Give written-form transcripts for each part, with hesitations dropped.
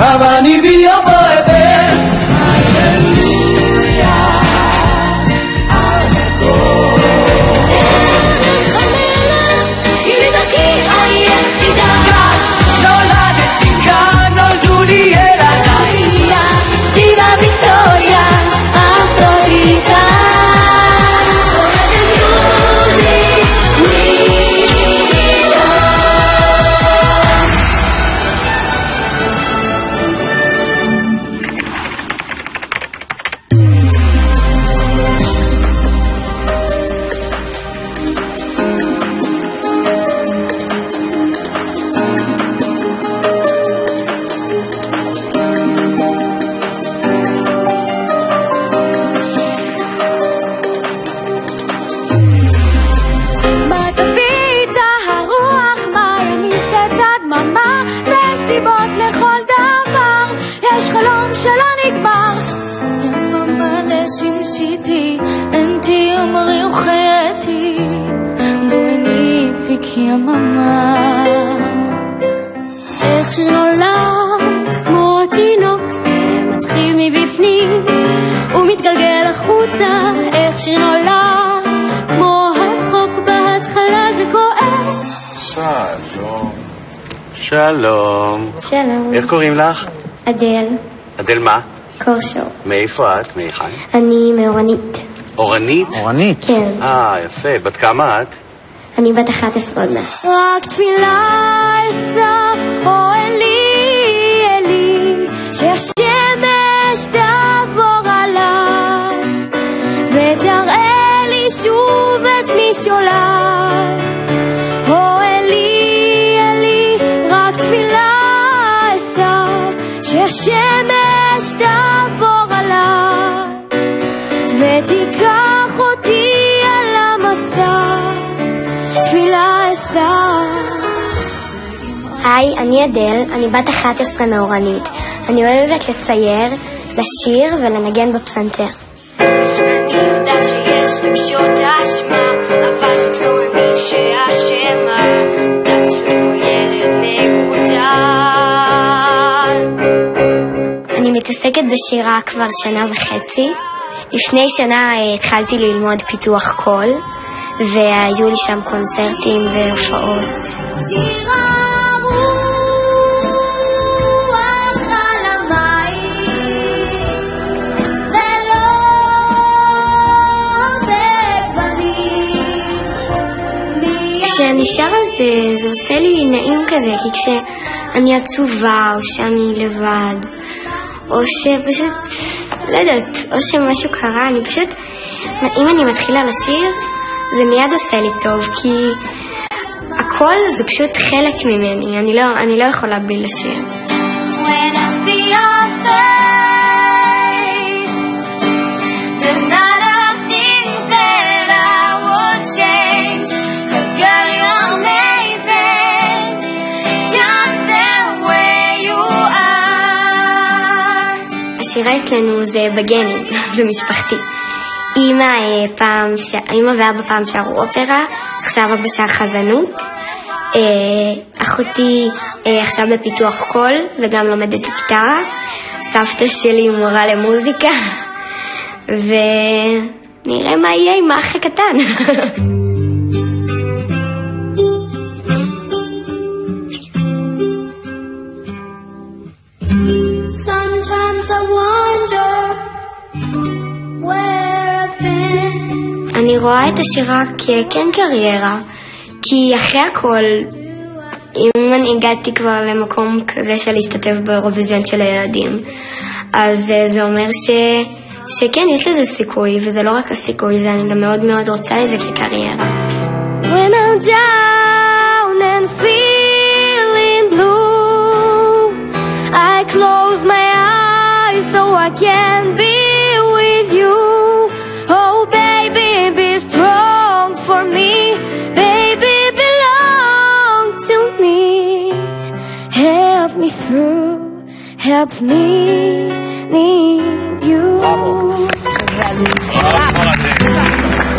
Avani via boeben Hallelujah נולדתי כאן, נולדו לי ילדיי דיבה ויקטוריה אפרודיטה יא מאמא איך שנולד כמו התינוק זה מתחיל מבפנים ומתגלגל החוצה איך שנולד כמו הצחוק בהתחלה זה כואב שלום שלום שלום איך קוראים לך? אדל אדל מה? קורשו מאיפה את? מאיכן? אני מאורנית אורנית? אורנית? כן יפה בת כמה את? אני בת 11 עוד מעט. רק תפילה אשא, או אלי, אלי, שהשמש תעבור עליי, ותראה לי שוב את משעוליי. או אלי, אלי, רק תפילה אשא, שהשמש תעבור עליי, ותיקח אותי על המסע. היי, אני אדל, אני בת 11 מאורנית. אני אוהבת לצייר, לשיר ולנגן בפסנתר. אני יודעת שיש רגשות אשמה, אבל זאת לא אני שאשמה. אתה פשוט כמו ילד מגודל. אני מתעסקת בשירה כבר 1.5 שנה. לפני שנה התחלתי ללמוד פיתוח קול. והיו לי שם קונצרטים והופעות. שירה רוח על המים ולא בגוונים. כשאני שרה זה עושה לי נעים כזה, כי כשאני עצובה או שאני לבד או שפשוט, לא יודעת, או שמשהו קרה, אני פשוט, אם אני מתחילה לשיר זה מיד עושה לי טוב, כי הכל זה פשוט חלק ממני, אני לא יכולה בלי לשיר. When I see your face, there's not a thing that I would change, 'cause girl you're amazing, just the way you are. השירה אצלנו זה בגנים, זה משפחתי. אמא ואבא פעם שרו אופרה, עכשיו אבא שר חזנות. אחותי עכשיו בפיתוח קול וגם לומדת גיטרה. סבתא שלי מורה למוזיקה. ונראה מה יהיה עם האח הקטן. Sometimes I wonder אני רואה את השירה ככן קריירה, כי אחרי הכל, אם אני הגעתי כבר למקום כזה של להשתתף באירוויזיון של הילדים, אז זה אומר שכן, יש לזה סיכוי, וזה לא רק הסיכוי, זה אני גם מאוד מאוד רוצה את זה כקריירה. When I'm down and feeling blue, I close my eyes so I can be with you. Oh baby, be strong for me. Baby, belong to me. Help me through, help me need you.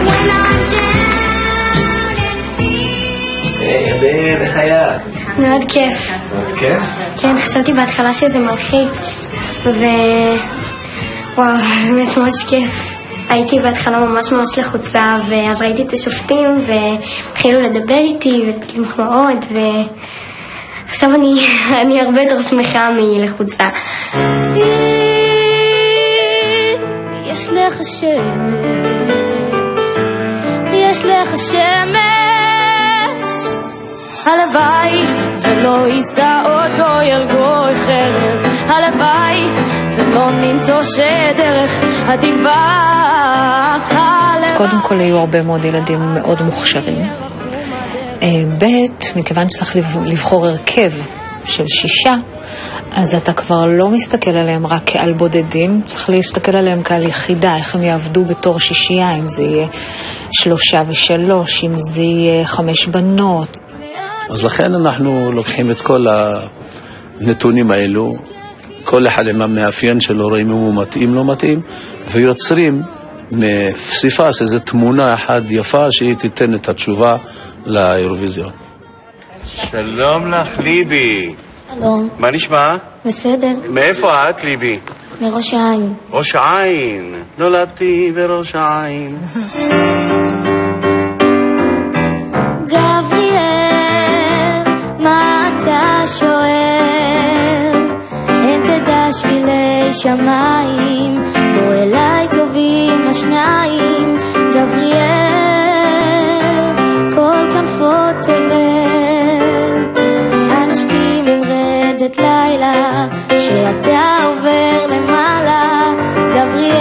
When I'm down and feeling ירדן, איך היה? מאוד כיף. כן? כן, חשבתי בהתחלה שזה מלחיץ, וואו, באמת ממש כיף. הייתי בהתחלה ממש לחוצה, ואז ראיתי את השופטים, והתחילו לדבר איתי, ולתת לי מחמאות, ועכשיו אני הרבה יותר שמחה מלחוצה. יש לך שמש, יש לך שמש, הלוואי ולא יישא אותו ירגוי חרב, הלוואי ולא ננטוש דרך עדיפה. קודם כל היו הרבה מאוד ילדים מאוד מוכשרים. ב', מכיוון שצריך לבחור הרכב של 6, אז אתה כבר לא מסתכל עליהם רק כעל בודדים, צריך להסתכל עליהם כעל יחידה, איך הם יעבדו בתור 6, אם זה יהיה 3 ו3, אם זה יהיה 5 בנות. אז לכן אנחנו לוקחים את כל הנתונים האלו, כל אחד עם המאפיין שלו, רואים אם הוא מתאים, לא מתאים, ויוצרים מפסיפס איזו תמונה אחת יפה שהיא תיתן את התשובה לאירוויזיון. שלום לך, ליבי. שלום. מה נשמע? בסדר. מאיפה את, ליבי? מראש העין. ראש העין. נולדתי בראש העין. גבריאל, מה אתה שואל? אין תדע שבילי שמיים, בוא אליי טובים השניים. גבריאל, כל כנפות תבל, הנשקים עם רדת לילה, שאתה עובר למעלה. גבריאל,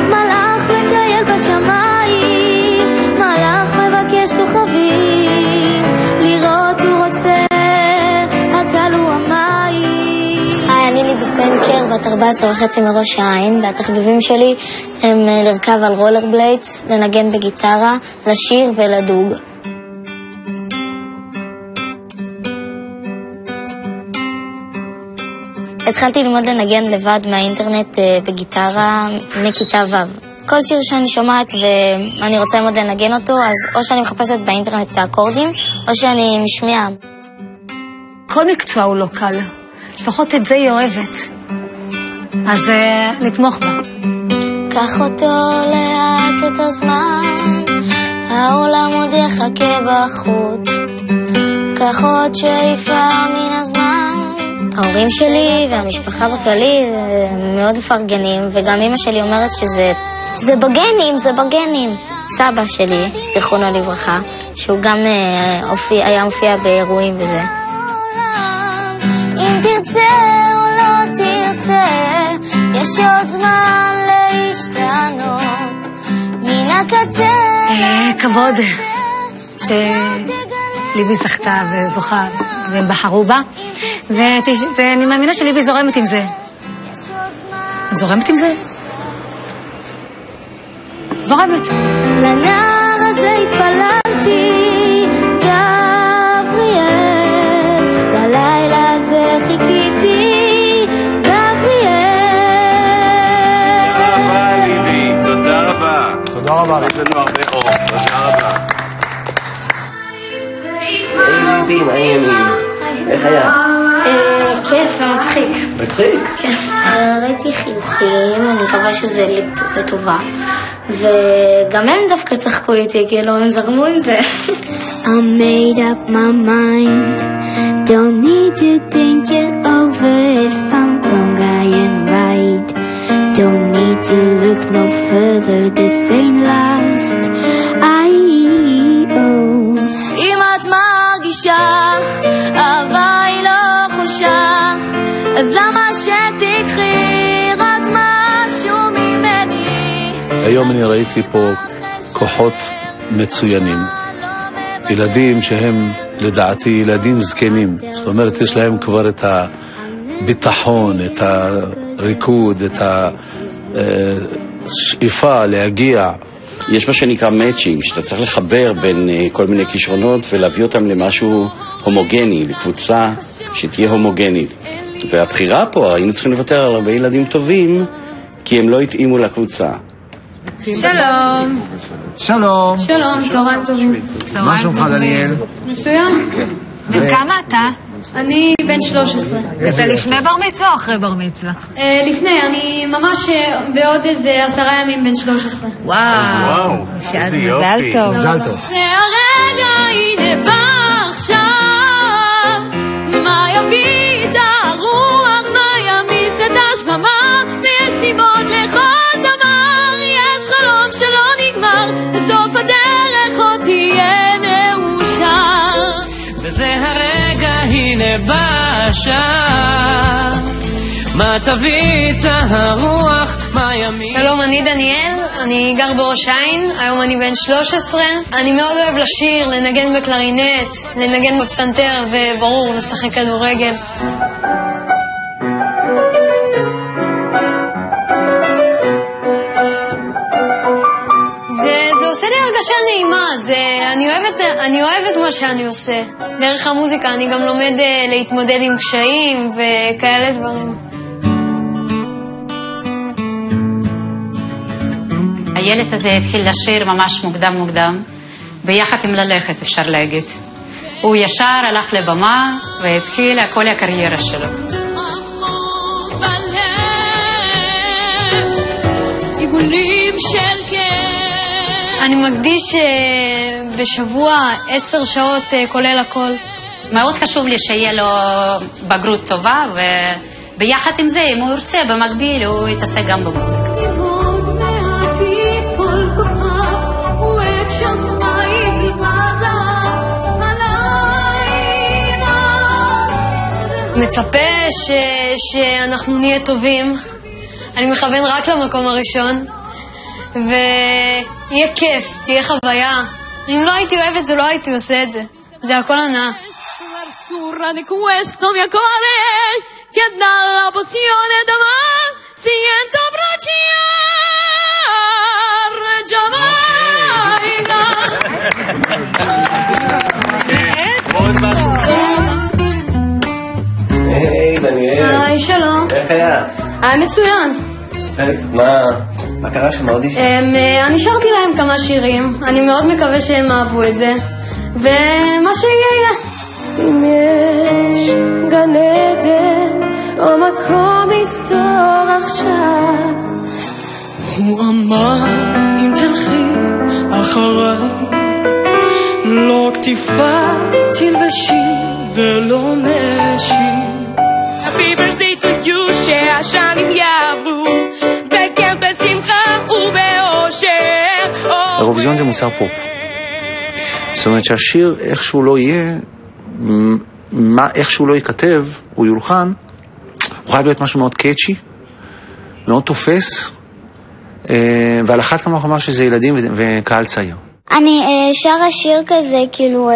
מלאך מטייל בשמיים, מלאך מבקש כוכבים, לראות הוא רוצה, הקל הוא המים. היי, אני ליבי פנקר, בת 14.5 מראש העין, והתחביבים שלי הם לרכב על רולר בליידס, לנגן בגיטרה, לשיר ולדוג. התחלתי ללמוד לנגן לבד מהאינטרנט בגיטרה מכיתה ו'. כל שיר שאני שומעת ואני רוצה ללמוד לנגן אותו, אז או שאני מחפשת באינטרנט את האקורדים, או שאני משמיעה. כל מקצוע הוא לא קל, לפחות את זה היא אוהבת, אז לתמוך בה. קח אותו לאט את הזמן, העולם עוד יחכה בחוץ, קח עוד שאיפה מן הזמן. ההורים שלי והמשפחה בכללי מאוד מפרגנים, וגם אמא שלי אומרת שזה בגנים, זה בגנים. סבא שלי, זכרונו לברכה, שהוא גם היה מופיע באירועים וזה. אם תרצה או לא תרצה, יש עוד זמן להשתנות מן הקצה. כבוד שליבי זכתה וזוכה והם בחרו בה, ואני מאמינה שליבי זורמת עם זה. את זורמת עם זה? זורמת. לנער הזה התפללתי, גבריאל, ללילה הזה חיכיתי, גבריאל. תודה רבה, ליבי. תודה רבה. תודה רבה לך. יש לנו הרבה אור. תודה רבה. ליבי, מה העניינים? איך היה? כיף ומצחיק. מצחיק? כן. ראיתי חיוכים, אני מקווה שזה לטובה. וגם הם דווקא צחקו איתי, כאילו הם זרמו עם זה. I made up my mind, don't need to think it over. If I'm wrong, I am right, don't need to look no further. This ain't last. אם את מרגישה אהבה היא לא חולשה, אז למה שתקחי רק משהו ממני? היום אני ראיתי פה כוחות מצוינים, ילדים שהם לדעתי ילדים זקנים, זאת אומרת יש להם כבר את הביטחון, את הריקוד, את השאיפה להגיע. יש מה שנקרא מאצ'ינג, שאתה צריך לחבר בין כל מיני כישרונות ולהביא אותם למשהו הומוגני, לקבוצה שתהיה הומוגנית. והבחירה פה, היינו צריכים לוותר על הרבה ילדים טובים, כי הם לא התאימו לקבוצה. שלום. שלום. שלום, צהריים טובים. מה שלומך דניאל? מצוין. בן כמה אתה? אני בן 13. זה לפני בר מצווה או אחרי בר מצווה? לפני, אני ממש בעוד איזה 10 ימים בן 13. וואו, איזה יופי. מזל טוב. מזל טוב. זה הרגע, הנה בא עכשיו, מה יביא את הרוח, מה ימיס את השממה, ויש סיבות לכל דבר, יש חלום שלא נגמר, בסוף הדרך עוד תהיה מאושר, וזה הרגע, הנה בא עכשיו, מה תביא את הרוח, מה ימיס... שלום, אני דניאל, אני גר בראש העין, היום אני בן 13. אני מאוד אוהב לשיר, לנגן בקלרינט, לנגן בפסנתר וברור, לשחק כדורגל. זה עושה לי הרגשה נעימה, אני אוהב את מה שאני עושה. דרך המוזיקה אני גם לומד להתמודד עם קשיים וכאלה דברים. הילד הזה התחיל לשיר ממש מוקדם, ביחד עם ללכת אפשר להגיד. הוא ישר הלך לבמה והתחיל כל הקריירה שלו. אני מקדיש בשבוע 10 שעות כולל הכל. מאוד חשוב לי שיהיה לו בגרות טובה, וביחד עם זה, אם הוא ירצה במקביל, הוא יתעסק גם במוזיקה. מצפה שאנחנו נהיה טובים. אני מכוון רק למקום הראשון, ויהיה כיף, תהיה חוויה. אם לא הייתי אוהבת זה, לא הייתי עושה את זה. זה הכל הנאה. היי, דניאל. היי, שלום. איך היה? היה מצוין. מה קרה שם האודישן? אני שרתי להם כמה שירים. אני מאוד מקווה שהם אהבו את זה. ומה שיהיה. אם יש גן עדן או מקום מסתור עכשיו, הוא אמר אם תלכי אחריי, לא כתיפה תלבשי ולא משי. Happy birthday to you, שהשנים יעברו בכיף, בשמחה ובאושר. האירוויזיון זה מוצר פופ. זאת אומרת שהשיר, איך שהוא לא יהיה, איך שהוא לא ייכתב, הוא יולחן, הוא חייב להיות משהו מאוד קאצ'י, מאוד תופס, ועל אחת כמה וכמה שזה ילדים וקהל צעיר. אני שרה שיר כזה, כאילו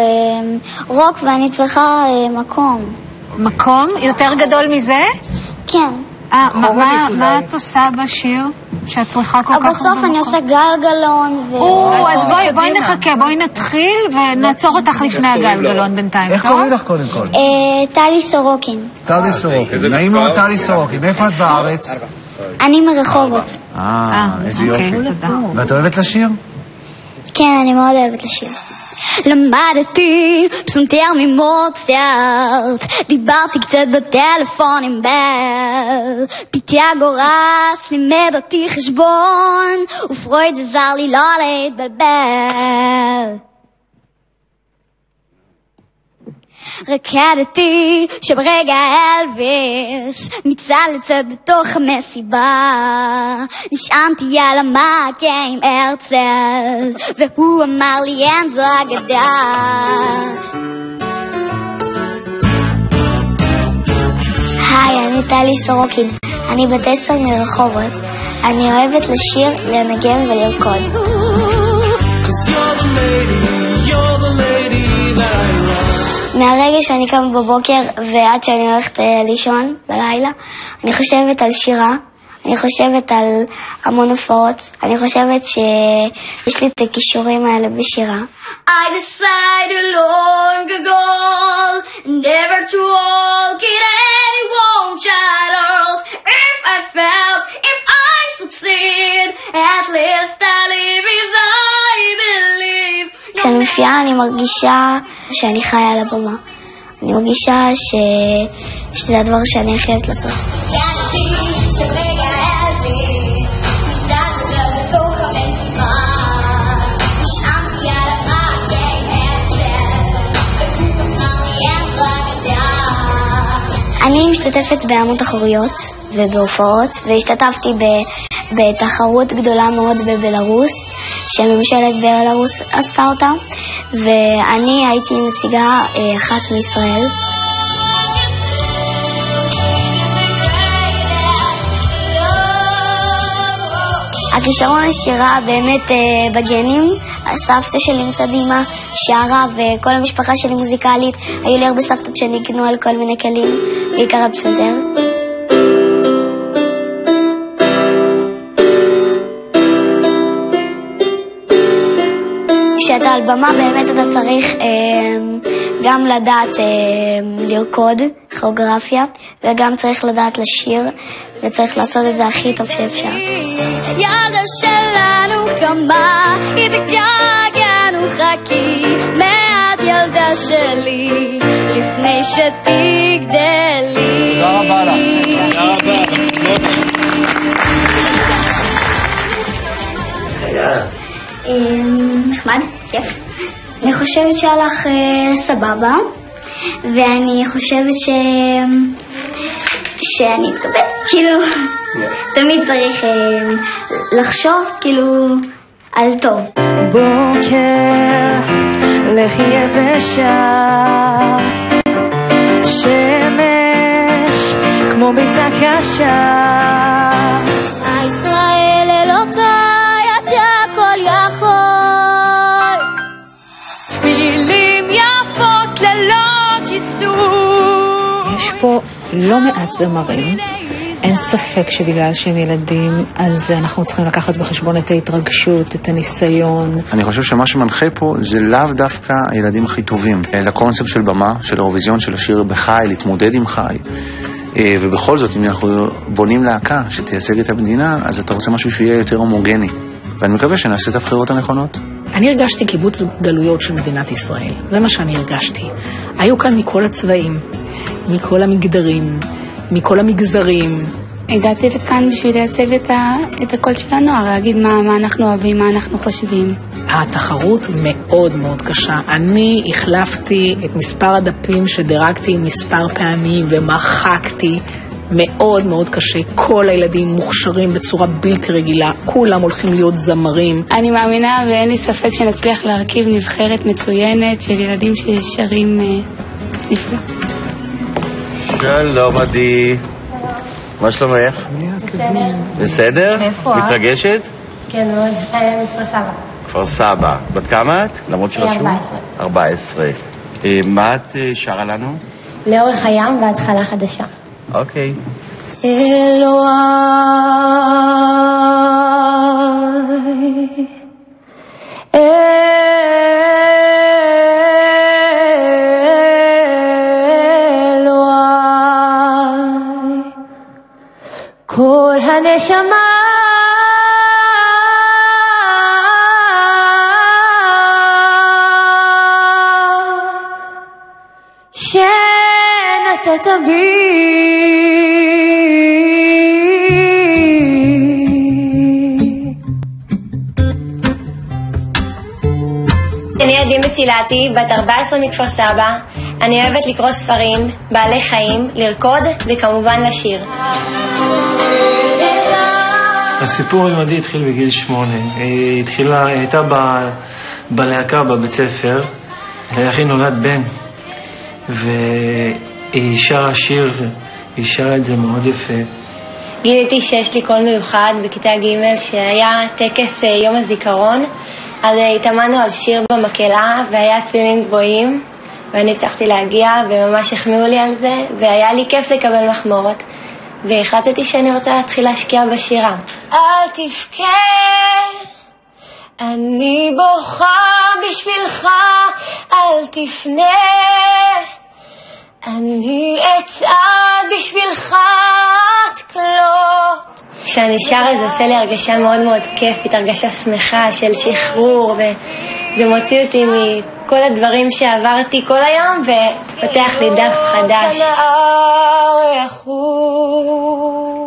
רוק, ואני צריכה מקום. מקום? יותר גדול מזה? כן. מה את עושה בשיר שאת צריכה כל כך הרבה מקום? בסוף אני עושה גלגלון אז בואי נחכה, בואי נתחיל ונעצור אותך לפני הגלגלון בינתיים, איך קוראים לך קודם כל? טלי סורוקין. טלי סורוקין. נעים מאוד טלי סורוקין. מאיפה את בארץ? אני מרחובות. איזה יופי. ואת אוהבת לשיר? כן, אני מאוד אוהבת לשיר. למדתי פסנתר ממוצרט, דיברתי קצת בטלפון עם בל, פיתגורס לימד אותי חשבון, ופרויד עזר לי לא להתבלבל. רקדתי שברגע אלוויס מצד לצד בתוך המסיבה, נשענתי על המקה עם הרצל, והוא אמר לי אין זו אגדה. היי, אני טלי סורוקין, אני בת 10 מרחובות. אני אוהבת לשיר, לנגן ולרקוד. מהרגע שאני קם בבוקר ועד שאני הולכת לישון בלילה, אני חושבת על שירה, אני חושבת על המון הופעות, אני חושבת שיש לי את הכישורים האלה בשירה. I decided long ago never to walk in anyone's shadows. If I fail, if I succeed, at least I מופיעה אני מרגישה שאני חיה על הבמה. אני מרגישה שזה הדבר שאני חייבת לעשות. אני משתתפת בעמות אחוריות ובהופעות, והשתתפתי בתחרות גדולה מאוד בבלרוס, שממשלת בלרוס עשתה אותה, ואני הייתי מציגה אחת מישראל. הכישרון השירה באמת בגנים. הסבתא שלי מצד אמא שרה, וכל המשפחה שלי מוזיקלית. היו לי הרבה סבתות שניגנו על כל מיני כלים, בעיקר הפסנתר. כשאתה על במה באמת אתה צריך גם לדעת לרקוד, כוריאוגרפיה, וגם צריך לדעת לשיר, וצריך לעשות את זה הכי טוב שאפשר. ילדה שלנו קמה, התגעגענו חכי, מעט ילדה שלי, לפני שתגדלי. תודה רבה לך. תודה רבה. נחמד, כיף. אני חושבת שהלך סבבה, ואני חושבת שאני אתקבל, כאילו, תמיד צריך לחשוב, כאילו, על טוב. בוקר, לכי יבשה, שמש, כמו ביצה קשה. הישראל אלוקיי, אתה הכל יכול. מילים יפות ללא כיסוי. יש פה לא מעט זמרים. אין ספק שבגלל שהם ילדים, אז אנחנו צריכים לקחת בחשבון את ההתרגשות, את הניסיון. אני חושב שמה שמנחה פה זה לאו דווקא הילדים הכי טובים. לקונספט של במה, של אירוויזיון, של השיר בחי, להתמודד עם חי. ובכל זאת, אם אנחנו בונים להקה שתייצג את המדינה, אז אתה רוצה משהו שיהיה יותר הומוגני. ואני מקווה שנעשה את הבחירות הנכונות. אני הרגשתי קיבוץ גלויות של מדינת ישראל. זה מה שאני הרגשתי. היו כאן מכל הצבעים, מכל המגדרים, מכל המגזרים. הגעתי לכאן בשביל לייצג את הקול של הנוער, להגיד מה אנחנו אוהבים, מה אנחנו חושבים. התחרות מאוד מאוד קשה. אני החלפתי את מספר הדפים שדירקתי מספר פעמים ומחקתי. מאוד מאוד קשה. כל הילדים מוכשרים בצורה בלתי רגילה. כולם הולכים להיות זמרים. אני מאמינה ואין לי ספק שנצליח להרכיב נבחרת מצוינת של ילדים ששרים נפלא. שלום עדי, מה שלומך? בסדר? מתרגשת? כן, מאוד. מכפר סבא. כפר סבא. בת כמה את? למרות שרשום? 14. מה את שרה לנו? לאורך הים והתחלה חדשה. אוקיי. אלוהי, כל הנשמה שנתת בי אני עדי מסילתי, בת 14 מכפר סבא. אני אוהבת לקרוא ספרים, בעלי חיים, לרקוד וכמובן לשיר. הסיפור עם עדי התחיל בגיל 8. היא הייתה בלהקה בבית ספר, לאחי נולד בן, והיא שרה שיר, היא שרה את זה מאוד יפה. גיליתי שיש לי קול מיוחד בכיתה ג' שהיה טקס יום הזיכרון, אז התאמנו על שיר במקהלה והיה ציונים גבוהים, ואני הצלחתי להגיע וממש החמיאו לי על זה, והיה לי כיף לקבל מחמאות, והחלטתי שאני רוצה להתחיל להשקיע בשירה. אל תבכה, אני בוכה בשבילך, אל תפנה, אני אצעד בשבילך, תקלוט. כשאני שרה זה עושה לי הרגשה מאוד מאוד כיפית, הרגשה שמחה של שחרור זה מוציא אותי מכל הדברים שעברתי כל היום ופותח לי דף חדש.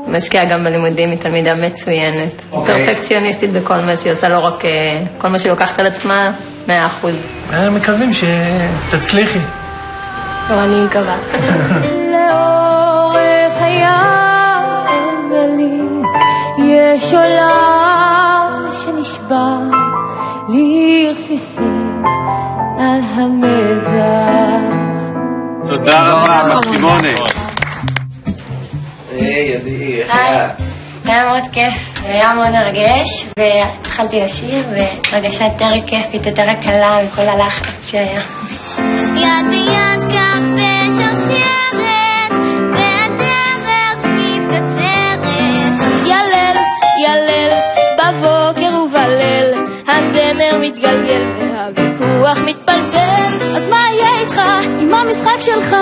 משקיעה גם בלימודים, היא תלמידה מצוינת, פרפקציוניסטית בכל מה שהיא עושה, לא רק כל מה שהיא לוקחת על עצמה, 100%. מקווים שתצליחי. אני מקווה. לאורך הים גלים, יש עולם שנשבע לרסיסים על המזח. תודה רבה, מקסימונה. ידי, איך היה? היה מאוד כיף, היה מאוד מרגש, והתחלתי לשיר, והרגשה יותר כיפית, יותר קלה מכל הלחץ שהיה. יד ביד כך בשרשרת, והדרך מתקצרת. ילל, ילל, בבוקר ובליל, הזמר מתגלגל והוויכוח מתפלפל. אז מה יהיה איתך עם המשחק שלך?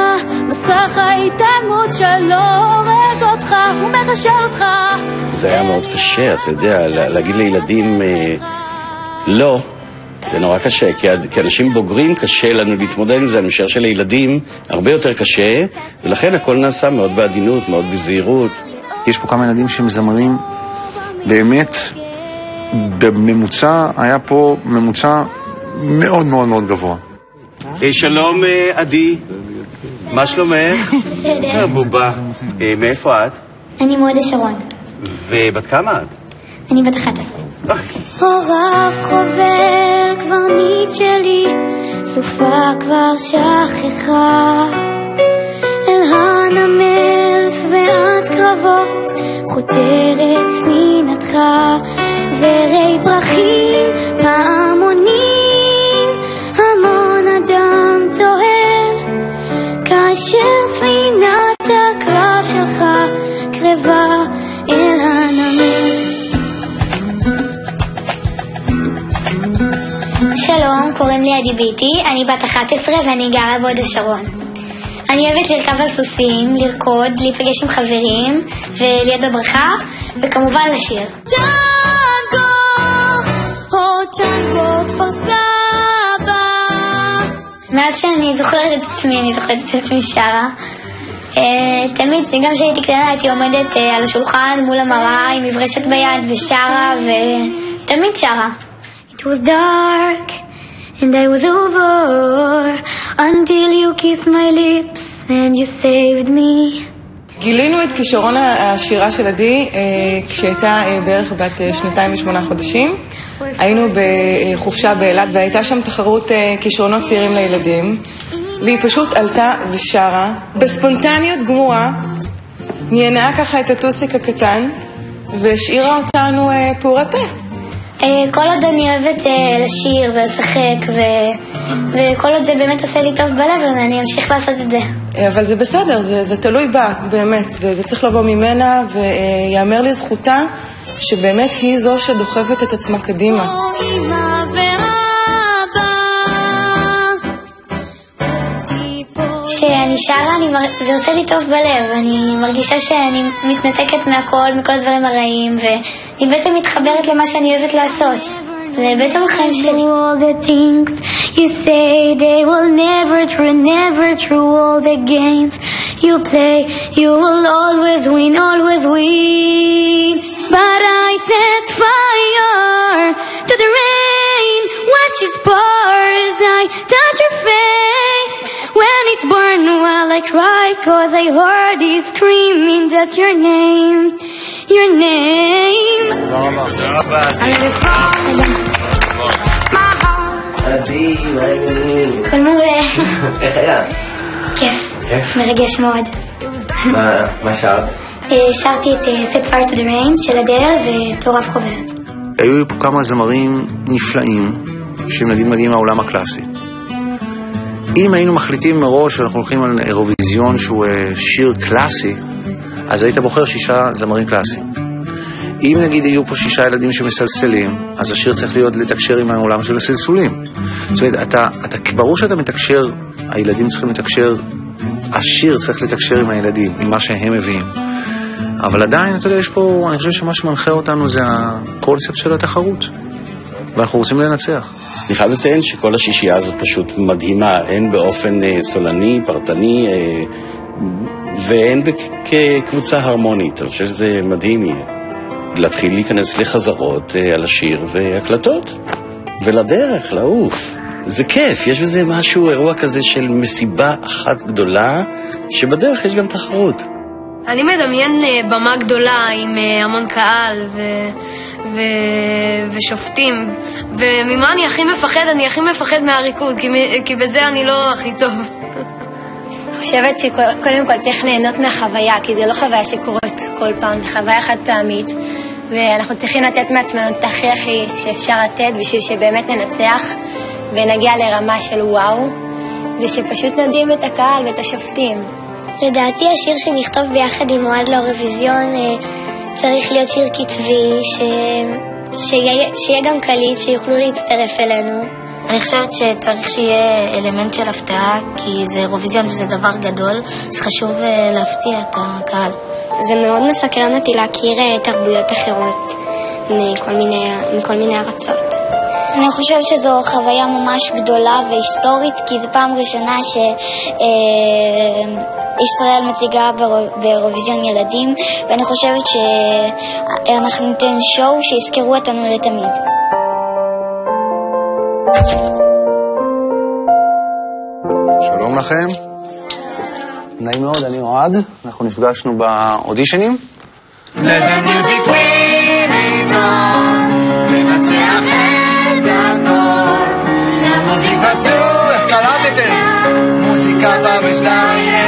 מסך ההתעלמות שלא הורג אותך, הוא מחשל אותך. זה היה מאוד קשה, אתה יודע, להגיד לילדים לא, זה נורא קשה, כי כאנשים בוגרים קשה לנו להתמודד עם זה. אני משער שלילדים הרבה יותר קשה, ולכן הכל נעשה מאוד בעדינות, מאוד בזהירות. יש פה כמה ילדים שמזמרים באמת, בממוצע, היה פה ממוצע מאוד מאוד מאוד גבוה. שלום עדי, מה שלומך? בסדר. בובה, מאיפה את? אני מהוד השרון. ובת כמה את? אני בת 11. הוריו חובר קברניט שלי, סופה כבר שכחה. אל הנמל שבעת קרבות, חותרת ספינתך. זרי פרחים, פעמונים, המון אדם צוהל, כאשר ספינת הקרב שלך קרבה אל הנמל. שלום, קוראים לי עדי ביטי, אני בת 11 ואני גרה בהוד השרון. אני אוהבת לרכב על סוסים, לרקוד, להיפגש עם חברים ולהיות בברכה, וכמובן לשיר. טנגו, טנגו כפר סבא. מאז שאני זוכרת את עצמי, אני זוכרת את עצמי שרה. תמיד, גם כשהייתי קטנה הייתי עומדת על השולחן מול המראה עם מברשת ביד ושרה, ותמיד שרה. It was dark and I was over until you kissed my lips and you saved me. גילינו את כישרון השירה של עדי כשהייתה בערך בת 2 ו8 חודשים. היינו בחופשה באילת והייתה שם תחרות כישרונות צעירים לילדים, והיא פשוט עלתה ושרה בספונטניות גמורה, נהנעה ככה את הטוסיק הקטן והשאירה אותנו פעורי פה. כל עוד אני אוהבת לשיר ולשחק וכל עוד זה באמת עושה לי טוב בלב, אז אני אמשיך לעשות את זה. אבל זה בסדר, זה תלוי בה, באמת. זה צריך לבוא ממנה, ויאמר לי זכותה שבאמת היא זו שדוחפת את עצמה קדימה. אמא ואבא, כשאני שרה, זה עושה לי טוב בלב. אני מרגישה שאני מתנתקת מהכל, מכל הדברים הרעים, ואני בעצם מתחברת למה שאני אוהבת לעשות. זה בעצם החיים שלי. all the things you say, they will never through all the games you play, you will always win, but I set fire to the rain, watch it pours, I touch your face when it's born, while I cry, cause I heard it screaming, that's your name, your name. עדי, מה העניינים? כל מעולה. איך היה? כיף, מרגש מאוד. מה שרת? שרתי את Set Fire to the Rain של אדל ותורף חובר. היו פה כמה זמרים נפלאים שנגיד מגיעים מהעולם הקלאסי. אם היינו מחליטים מראש שאנחנו הולכים על אירוויזיון שהוא שיר קלאסי, אז היית בוחר 6 זמרים קלאסיים. אם נגיד יהיו פה 6 ילדים שמסלסלים, אז השיר צריך להיות לתקשר עם העולם של הסלסולים. זאת אומרת, ברור שאתה מתקשר, הילדים צריכים לתקשר, השיר צריך לתקשר עם הילדים, עם מה שהם מביאים. אבל עדיין, אתה יודע, יש פה, אני חושב שמה שמנחה אותנו זה הקונספט של התחרות. ואנחנו רוצים לנצח. אני חייב לציין שכל השישייה הזאת פשוט מדהימה, הן באופן סולני, פרטני, והן כקבוצה הרמונית. אני חושב שזה מדהים יהיה. להתחיל להיכנס לחזרות על השיר והקלטות, ולדרך, לעוף. זה כיף, יש בזה משהו, אירוע כזה של מסיבה אחת גדולה, שבדרך יש גם תחרות. אני מדמיין במה גדולה עם המון קהל ושופטים, וממה אני הכי מפחד? אני הכי מפחד מהריקוד, כי בזה אני לא הכי טוב. אני חושבת שקודם כל צריך ליהנות מהחוויה, כי זה לא חוויה שקורית כל פעם, זה חוויה חד פעמית, ואנחנו צריכים לתת מעצמנו את הכי שאפשר לתת בשביל שבאמת ננצח ונגיע לרמה של וואו, ושפשוט נדהים את הקהל ואת השופטים. לדעתי השיר שנכתוב ביחד עם מועד לאירוויזיון צריך להיות שיר כתבי, שיהיה גם קליט, שיוכלו להצטרף אלינו. אני חושבת שצריך שיהיה אלמנט של הפתעה, כי זה אירוויזיון וזה דבר גדול, אז חשוב להפתיע את הקהל. זה מאוד מסקרן אותי להכיר תרבויות אחרות מכל מיני ארצות. אני חושבת שזו חוויה ממש גדולה והיסטורית, כי זו פעם ראשונה שישראל מציגה באירוויזיון ילדים, ואני חושבת שאנחנו ניתן שואו שיזכרו אותנו לתמיד. שלום לכם. נעים מאוד, אני אוהד. אנחנו נפגשנו באודישנים. Let the music win it all, לנצח את הכל. למוזיקה טו, איך קלטתם? מוזיקה במשדייט.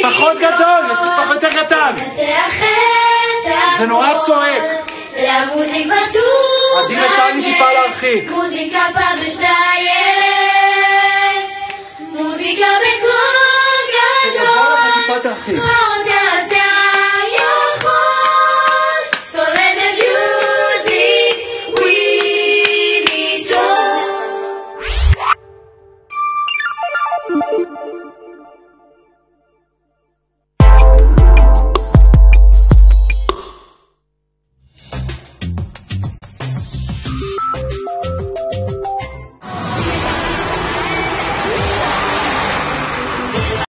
פחות גדול, פחות יותר קטן. זה נורא צועק. למוזיקה טו, עדי וטלי טיפה להרחיק. מוזיקה במשדייט.